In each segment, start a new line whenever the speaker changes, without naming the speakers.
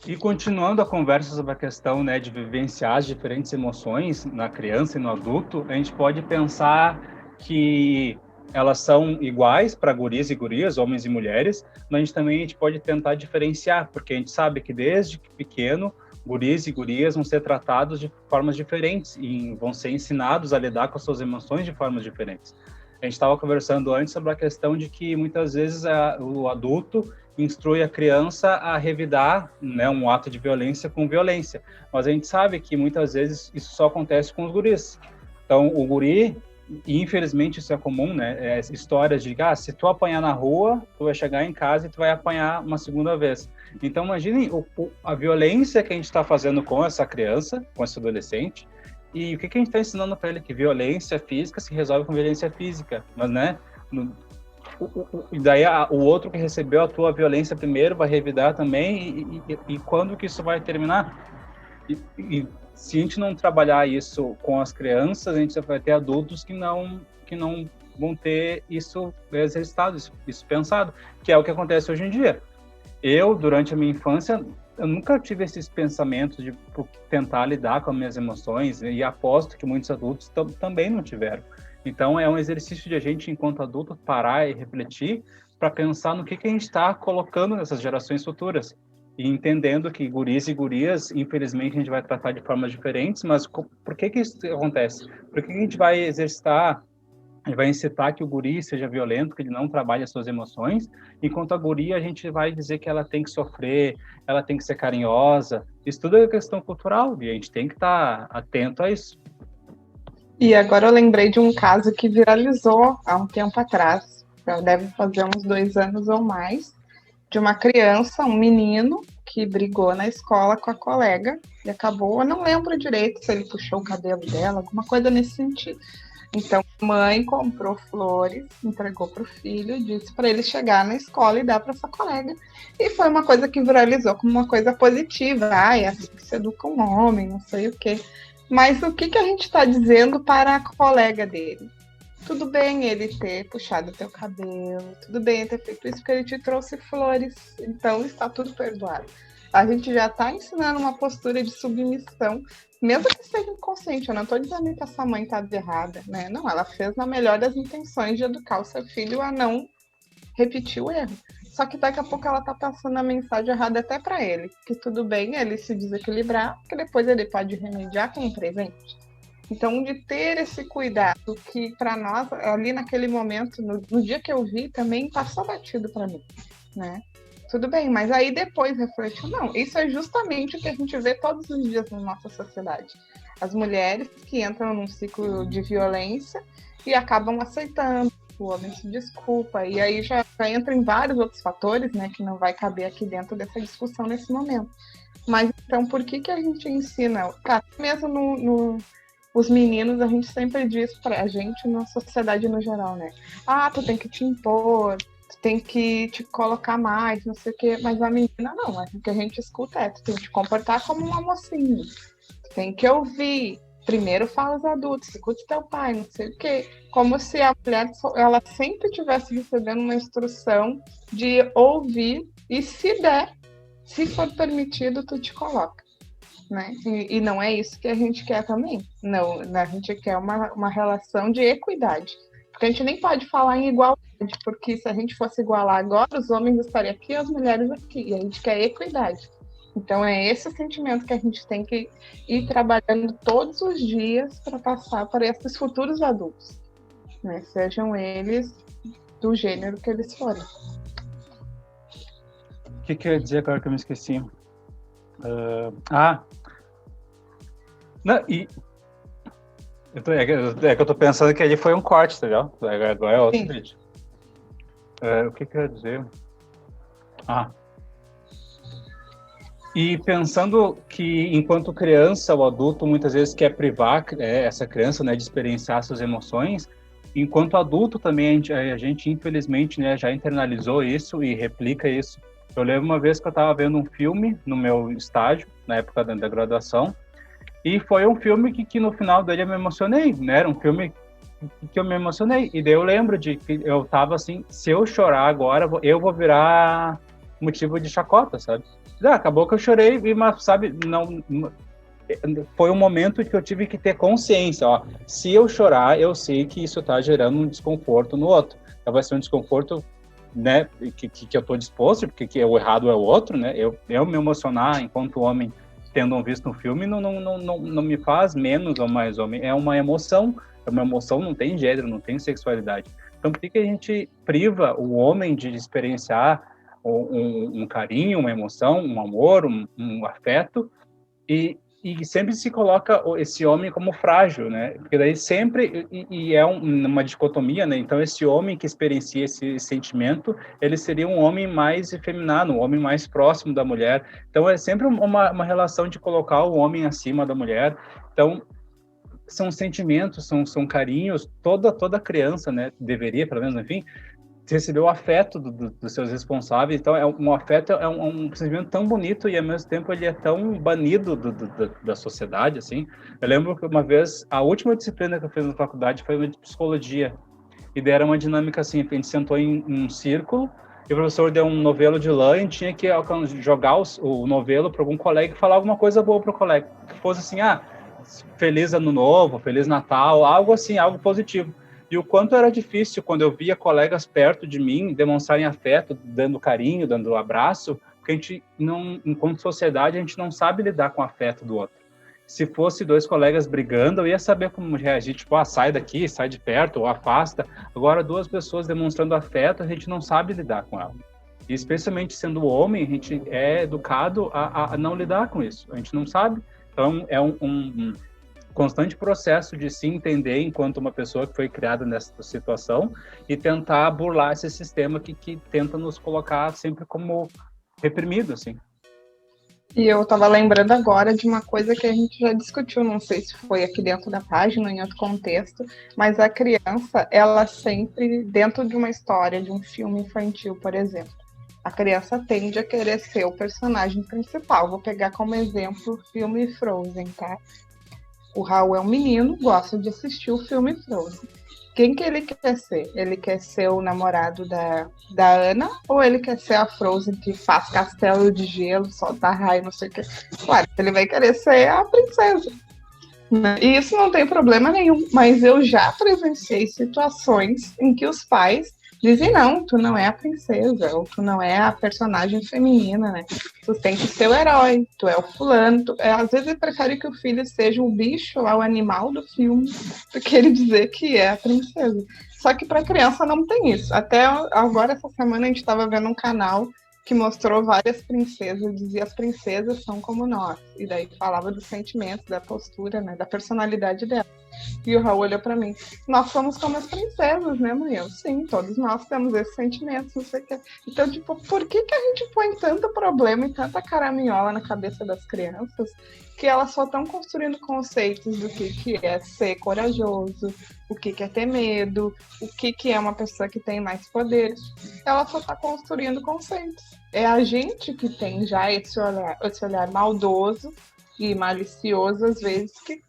E continuando a conversa sobre a questão, né, de vivenciar as diferentes emoções na criança e no adulto, a gente pode pensar que elas são iguais para guris e gurias, homens e mulheres, mas a gente pode tentar diferenciar, porque a gente sabe que desde pequeno, guris e gurias vão ser tratados de formas diferentes e vão ser ensinados a lidar com as suas emoções de formas diferentes. A gente estava conversando antes sobre a questão de que muitas vezes o adulto instrui a criança a revidar, né, um ato de violência com violência. Mas a gente sabe que muitas vezes isso só acontece com os guris. Então, o guri, e infelizmente isso é comum, né, histórias de, se tu apanhar na rua, tu vai chegar em casa e tu vai apanhar uma segunda vez. Então, imaginem a violência que a gente está fazendo com essa criança, com esse adolescente, e o que a gente está ensinando para ele? Que violência física se resolve com violência física, mas, né, e daí o outro que recebeu a tua violência primeiro vai revidar também, e quando que isso vai terminar? E se a gente não trabalhar isso com as crianças, a gente vai ter adultos que não vão ter isso exercitado, isso pensado, que é o que acontece hoje em dia. Eu, durante a minha infância, eu nunca tive esses pensamentos de tentar lidar com as minhas emoções, e aposto que muitos adultos também não tiveram. Então, é um exercício de a gente, enquanto adulto, parar e refletir para pensar no que a gente está colocando nessas gerações futuras. E entendendo que guris e gurias, infelizmente, a gente vai tratar de formas diferentes, mas por que isso acontece? Por que a gente vai exercitar e vai incitar que o guri seja violento, que ele não trabalhe as suas emoções, enquanto a guria a gente vai dizer que ela tem que sofrer, ela tem que ser carinhosa. Isso tudo é questão cultural e a gente tem que estar atento a isso.
E agora eu lembrei de um caso que viralizou há um tempo atrás, já deve fazer uns 2 anos ou mais, de uma criança, um menino, que brigou na escola com a colega e acabou, eu não lembro direito se ele puxou o cabelo dela, alguma coisa nesse sentido. Então, a mãe comprou flores, entregou para o filho, disse para ele chegar na escola e dar para essa colega. E foi uma coisa que viralizou como uma coisa positiva. É assim que se educa um homem, não sei o quê. Mas o que a gente está dizendo para a colega dele? Tudo bem ele ter puxado teu cabelo, tudo bem ele ter feito isso porque ele te trouxe flores, então está tudo perdoado. A gente já está ensinando uma postura de submissão, mesmo que seja inconsciente. Eu não estou dizendo que essa mãe está errada, né? Não, ela fez na melhor das intenções de educar o seu filho a não repetir o erro. Só que daqui a pouco ela está passando a mensagem errada até para ele, que tudo bem ele se desequilibrar, que depois ele pode remediar com um presente. Então, de ter esse cuidado, que para nós, ali naquele momento, no dia que eu vi, também passou batido para mim, né? Tudo bem, mas aí depois refletiu, não, isso é justamente o que a gente vê todos os dias na nossa sociedade. As mulheres que entram num ciclo de violência e acabam aceitando, o homem se desculpa, e aí já entra em vários outros fatores, né, que não vai caber aqui dentro dessa discussão nesse momento. Mas então, por que a gente ensina, mesmo os meninos, a gente sempre diz pra gente, na sociedade no geral, né? Tu tem que te impor, tu tem que te colocar mais, não sei o quê. Mas a menina não, o que a gente escuta tu tem que te comportar como uma mocinha. Tu tem que ouvir. Primeiro fala os adultos, escute teu pai, não sei o quê. Como se a mulher, ela sempre estivesse recebendo uma instrução de ouvir e se der, se for permitido, tu te coloca. Né? E não é isso que a gente quer também. Não, a gente quer uma relação de equidade. Porque a gente nem pode falar em igualdade, porque se a gente fosse igualar agora, os homens estariam aqui e as mulheres aqui. E a gente quer equidade. Então é esse sentimento que a gente tem que ir trabalhando todos os dias para passar para esses futuros adultos. Né? Sejam eles do gênero que eles forem.
O que eu ia dizer agora que eu me esqueci? Não, é que eu tô pensando que ali foi um corte, tá ligado? Agora é outro vídeo. O que eu ia dizer? E pensando que, enquanto criança, o adulto muitas vezes quer privar essa criança, né, de experienciar suas emoções, enquanto adulto também a gente infelizmente, né, já internalizou isso e replica isso. Eu lembro uma vez que eu estava vendo um filme no meu estágio, na época da graduação, e foi um filme que no final dele eu me emocionei, né? Era um filme que eu me emocionei. E daí eu lembro de que eu tava assim, se eu chorar agora, eu vou virar motivo de chacota, sabe? Acabou que eu chorei, mas, sabe, não, foi um momento que eu tive que ter consciência, ó, se eu chorar, eu sei que isso tá gerando um desconforto no outro. Então vai ser um desconforto, né, que eu tô disposto, porque que o errado é o outro, né? Eu me emocionar enquanto homem tendo visto um filme não me faz menos ou mais homem, é uma emoção, não tem gênero, não tem sexualidade. Então por que a gente priva o homem de experienciar um carinho, uma emoção, um amor, um afeto, e sempre se coloca esse homem como frágil, né? Porque daí sempre, é uma dicotomia, né? Então esse homem que experiencia esse sentimento, ele seria um homem mais efeminado, um homem mais próximo da mulher. Então é sempre uma relação de colocar o homem acima da mulher. Então são sentimentos, são carinhos, toda criança, né? Deveria, pelo menos, enfim, receber o afeto dos seus responsáveis. Então um afeto é um sentimento tão bonito e ao mesmo tempo ele é tão banido da sociedade, assim. Eu lembro que uma vez a última disciplina que eu fiz na faculdade foi uma de psicologia, e daí era uma dinâmica assim, a gente sentou em um círculo e o professor deu um novelo de lã e tinha que jogar o novelo para algum colega e falar alguma coisa boa para o colega, que fosse assim, feliz ano novo, feliz Natal, algo assim, algo positivo. E o quanto era difícil quando eu via colegas perto de mim demonstrarem afeto, dando carinho, dando abraço, porque a gente não, enquanto sociedade, a gente não sabe lidar com o afeto do outro. Se fosse dois colegas brigando, eu ia saber como reagir, tipo, sai daqui, sai de perto, ou afasta. Agora, duas pessoas demonstrando afeto, a gente não sabe lidar com ela. E especialmente sendo homem, a gente é educado a não lidar com isso. A gente não sabe. Então, é um constante processo de se entender enquanto uma pessoa que foi criada nessa situação e tentar burlar esse sistema que tenta nos colocar sempre como reprimido, assim.
E eu estava lembrando agora de uma coisa que a gente já discutiu, não sei se foi aqui dentro da página ou em outro contexto, mas a criança, ela sempre, dentro de uma história, de um filme infantil, por exemplo, a criança tende a querer ser o personagem principal. Vou pegar como exemplo o filme Frozen, tá? O Raul é um menino, gosta de assistir o filme Frozen. Quem que ele quer ser? Ele quer ser o namorado da Ana ou ele quer ser a Frozen que faz castelo de gelo, solta raio, não sei o que? Claro, ele vai querer ser a princesa. Né? E isso não tem problema nenhum, mas eu já presenciei situações em que os pais dizem, não, tu não é a princesa, ou tu não é a personagem feminina, né? Tu tem que ser o herói, tu é o fulano. Às vezes ele prefere que o filho seja o bicho, lá, o animal do filme, do que ele dizer que é a princesa. Só que para criança não tem isso. Até agora, essa semana, a gente estava vendo um canal que mostrou várias princesas, dizia as princesas são como nós. E daí falava dos sentimentos, da postura, né, da personalidade dela. E o Raul olhou para mim, nós somos como as princesas, né, mãe? Eu, sim, todos nós temos esses sentimentos, não sei o que. Então, tipo, por que a gente põe tanto problema e tanta caraminhola na cabeça das crianças que elas só estão construindo conceitos do que é ser corajoso, o que é ter medo, o que é uma pessoa que tem mais poderes. Ela só está construindo conceitos. É a gente que tem já esse olhar maldoso e malicioso, às vezes, que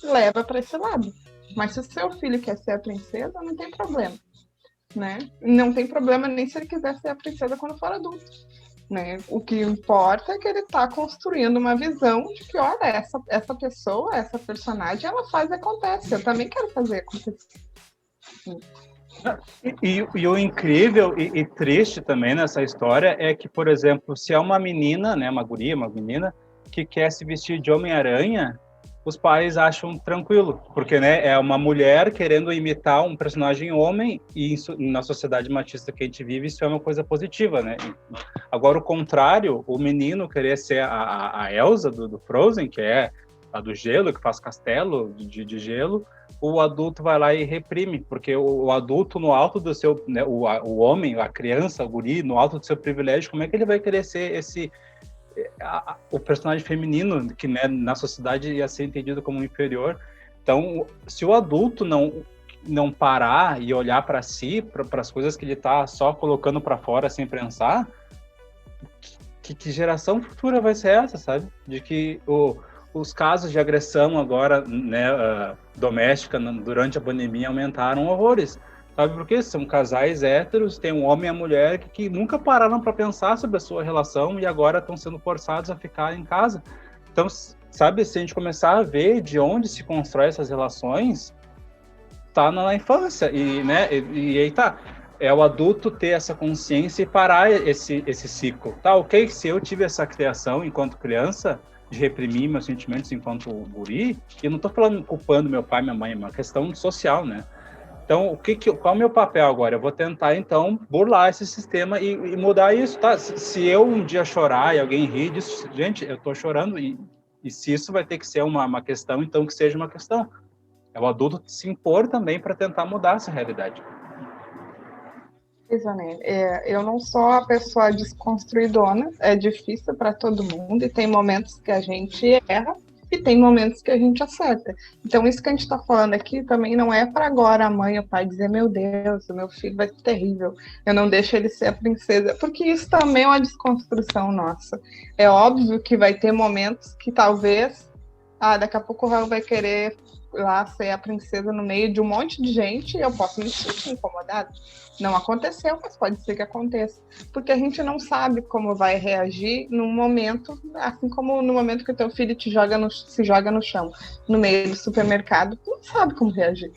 leva para esse lado. Mas se o seu filho quer ser a princesa, não tem problema, né? Não tem problema nem se ele quiser ser a princesa quando for adulto, né? O que importa é que ele está construindo uma visão de que, olha, essa pessoa, essa personagem, ela faz e acontece. Eu também quero fazer acontecer.
E o incrível e triste também nessa história é que, por exemplo, se é uma menina, né, uma guria, uma menina, que quer se vestir de Homem-Aranha, os pais acham tranquilo, porque, né, é uma mulher querendo imitar um personagem homem, e isso, na sociedade machista que a gente vive, isso é uma coisa positiva, né? Agora, o contrário, o menino querer ser a Elsa do Frozen, que é a do gelo, que faz castelo de gelo, o adulto vai lá e reprime, porque o adulto, no alto do seu, né, o homem, a criança, o guri, no alto do seu privilégio, como é que ele vai querer ser o personagem feminino, que, né, na sociedade ia ser entendido como inferior? Então, se o adulto não parar e olhar para si, para as coisas que ele está só colocando para fora sem pensar, que geração futura vai ser essa, sabe? De que os casos de agressão agora, né, doméstica durante a pandemia aumentaram horrores. Sabe por quê? São casais héteros, tem um homem e a mulher que nunca pararam para pensar sobre a sua relação e agora estão sendo forçados a ficar em casa. Então, sabe, se a gente começar a ver de onde se constrói essas relações, tá na infância. E, né, e aí tá. É o adulto ter essa consciência e parar esse ciclo. Tá, ok, se eu tive essa criação enquanto criança, de reprimir meus sentimentos enquanto guri, e eu não tô falando culpando meu pai e minha mãe, é uma questão social, né? Então, qual é o meu papel agora? Eu vou tentar, então, burlar esse sistema e mudar isso, tá? Se eu um dia chorar e alguém rir disso, gente, eu tô chorando, e se isso vai ter que ser uma questão, então que seja uma questão. É o adulto se impor também para tentar mudar essa realidade.
Né? Eu não sou a pessoa desconstruidona, é difícil para todo mundo, e tem momentos que a gente erra, e tem momentos que a gente acerta. Então, isso que a gente está falando aqui também não é para agora a mãe ou o pai dizer, meu Deus, o meu filho vai ser terrível, eu não deixo ele ser a princesa, porque isso também é uma desconstrução nossa. É óbvio que vai ter momentos que talvez, daqui a pouco o Raul vai querer lá ser a princesa no meio de um monte de gente e eu posso me sentir incomodada. Não aconteceu, mas pode ser que aconteça. Porque a gente não sabe como vai reagir num momento, assim como no momento que o teu filho se joga no chão, no meio do supermercado, tu não sabe como reagir.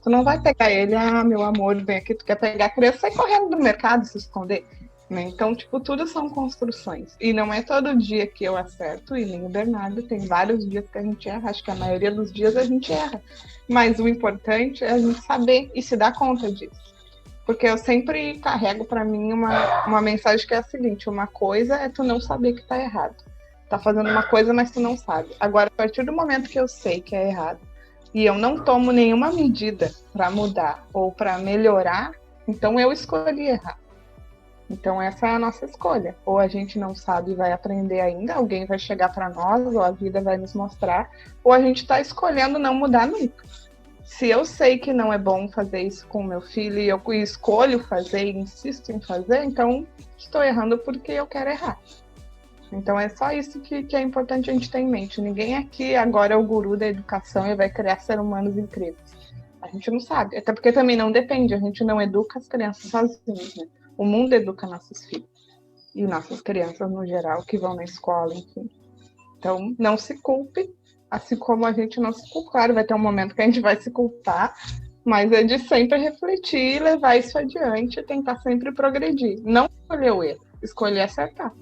Tu não vai pegar ele, meu amor, vem aqui, tu quer pegar a criança, sai correndo do mercado, se esconder. Então, tipo, tudo são construções. E não é todo dia que eu acerto, e nem o Bernardo, tem vários dias que a gente erra, acho que a maioria dos dias a gente erra. Mas o importante é a gente saber e se dar conta disso. Porque eu sempre carrego para mim uma mensagem que é a seguinte, uma coisa é tu não saber que tá errado. Tá fazendo uma coisa, mas tu não sabe. Agora, a partir do momento que eu sei que é errado, e eu não tomo nenhuma medida para mudar ou para melhorar, então eu escolhi errar. Então essa é a nossa escolha. Ou a gente não sabe e vai aprender ainda, alguém vai chegar para nós, ou a vida vai nos mostrar, ou a gente está escolhendo não mudar nunca. Se eu sei que não é bom fazer isso com o meu filho e eu escolho fazer e insisto em fazer, então estou errando porque eu quero errar. Então é só isso que é importante a gente ter em mente. Ninguém aqui agora é o guru da educação e vai criar seres humanos incríveis. A gente não sabe, até porque também não depende, a gente não educa as crianças sozinhos, né? O mundo educa nossos filhos e nossas crianças no geral que vão na escola, enfim. Então, não se culpe, assim como a gente não se culpa. Claro, vai ter um momento que a gente vai se culpar, mas é de sempre refletir, levar isso adiante e tentar sempre progredir. Não escolher o erro, escolher acertar.